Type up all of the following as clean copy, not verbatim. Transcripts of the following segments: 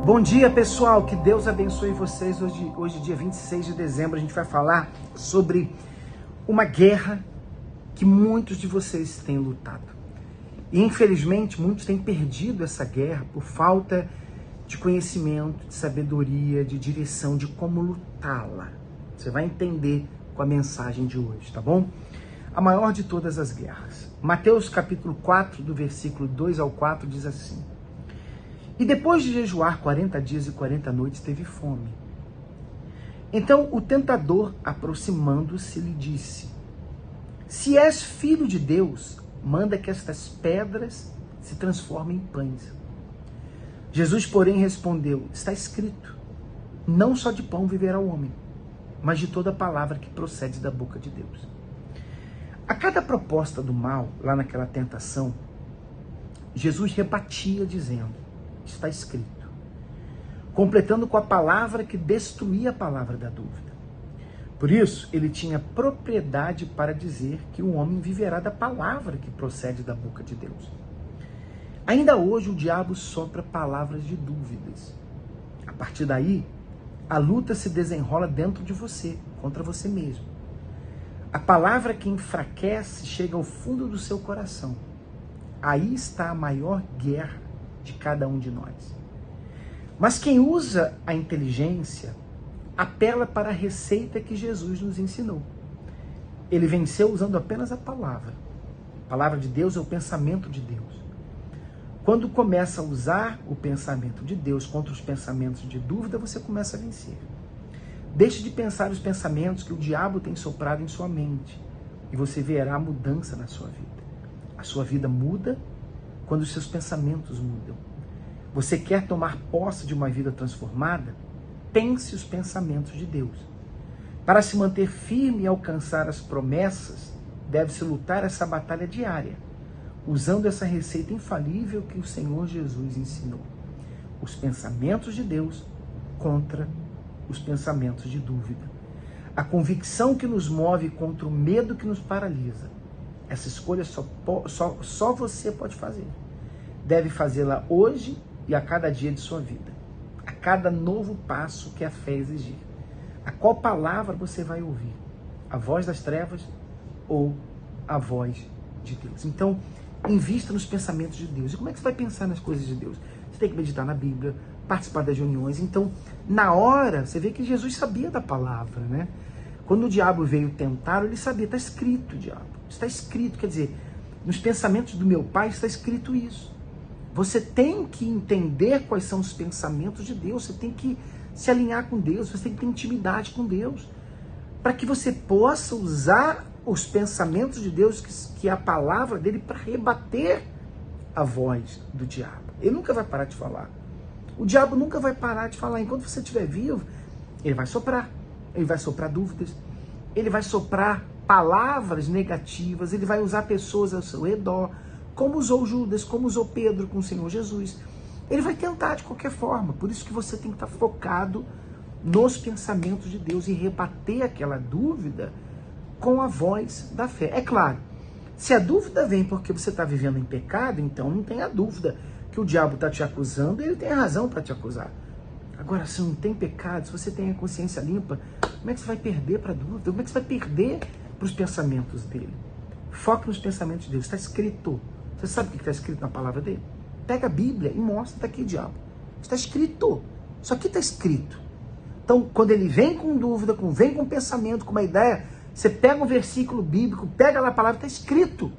Bom dia, pessoal, que Deus abençoe vocês. Hoje dia 26 de dezembro, a gente vai falar sobre uma guerra que muitos de vocês têm lutado. E infelizmente, muitos têm perdido essa guerra por falta de conhecimento, de sabedoria, de direção, de como lutá-la. Você vai entender com a mensagem de hoje, tá bom? A maior de todas as guerras. Mateus capítulo 4, do versículo 2 ao 4, diz assim: E depois de jejuar 40 dias e 40 noites, teve fome. Então o tentador, aproximando-se, lhe disse: Se és filho de Deus, manda que estas pedras se transformem em pães. Jesus, porém, respondeu: Está escrito, não só de pão viverá o homem, mas de toda palavra que procede da boca de Deus. A cada proposta do mal, lá naquela tentação, Jesus rebatia dizendo: Está escrito, completando com a palavra que destruía a palavra da dúvida. Por isso, ele tinha propriedade para dizer que o homem viverá da palavra que procede da boca de Deus. Ainda hoje o diabo sopra palavras de dúvidas. A partir daí, a luta se desenrola dentro de você, contra você mesmo. A palavra que enfraquece chega ao fundo do seu coração. Aí está a maior guerra de cada um de nós. Mas quem usa a inteligência apela para a receita que Jesus nos ensinou. Ele venceu usando apenas a palavra. A palavra de Deus é o pensamento de Deus. Quando começa a usar o pensamento de Deus contra os pensamentos de dúvida, você começa a vencer. Deixe de pensar os pensamentos que o diabo tem soprado em sua mente e você verá a mudança na sua vida. A sua vida muda quando os seus pensamentos mudam. Você quer tomar posse de uma vida transformada? Pense os pensamentos de Deus. Para se manter firme e alcançar as promessas, deve-se lutar essa batalha diária, usando essa receita infalível que o Senhor Jesus ensinou. Os pensamentos de Deus contra os pensamentos de dúvida. A convicção que nos move contra o medo que nos paralisa. Essa escolha só você pode fazer. Deve fazê-la hoje e a cada dia de sua vida. A cada novo passo que a fé exigir. A qual palavra você vai ouvir? A voz das trevas ou a voz de Deus? Então, invista nos pensamentos de Deus. E como é que você vai pensar nas coisas de Deus? Você tem que meditar na Bíblia, participar das reuniões. Então, na hora, você vê que Jesus sabia da palavra, né? Quando o diabo veio tentar, ele sabia, está escrito, diabo. Está escrito, quer dizer, nos pensamentos do meu pai está escrito isso. Você tem que entender quais são os pensamentos de Deus, você tem que se alinhar com Deus, você tem que ter intimidade com Deus, para que você possa usar os pensamentos de Deus, que é a palavra dele, para rebater a voz do diabo. Ele nunca vai parar de falar. O diabo nunca vai parar de falar. Enquanto você estiver vivo, ele vai soprar dúvidas, ele vai soprar palavras negativas, ele vai usar pessoas ao seu redor, como usou Judas, como usou Pedro com o Senhor Jesus. Ele vai tentar de qualquer forma. Por isso que você tem que estar focado nos pensamentos de Deus e rebater aquela dúvida com a voz da fé. É claro, se a dúvida vem porque você está vivendo em pecado, então não tenha dúvida que o diabo está te acusando e ele tem razão para te acusar. Agora, se não tem pecado, se você tem a consciência limpa, como é que você vai perder para a dúvida? Como é que você vai perder para os pensamentos dele? Foque nos pensamentos de Deus. Está escrito. Você sabe o que está escrito na palavra dele? Pega a Bíblia e mostra, está aqui, diabo. Está escrito. Isso aqui está escrito. Então, quando ele vem com dúvida, vem com pensamento, com uma ideia, você pega um versículo bíblico, pega lá a palavra, está escrito.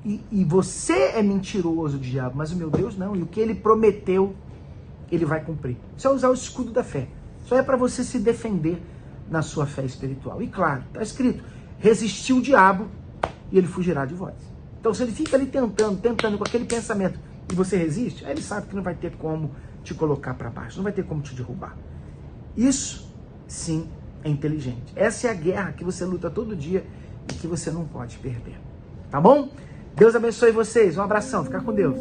E você é mentiroso, diabo, mas o meu Deus não. E o que ele prometeu, ele vai cumprir. Isso é usar o escudo da fé. Isso é para você se defender na sua fé espiritual. E claro, está escrito, resistiu o diabo e ele fugirá de vós. Então, se ele fica ali tentando com aquele pensamento e você resiste, aí ele sabe que não vai ter como te colocar para baixo, não vai ter como te derrubar. Isso, sim, é inteligente. Essa é a guerra que você luta todo dia e que você não pode perder. Tá bom? Deus abençoe vocês. Um abração. Fica com Deus.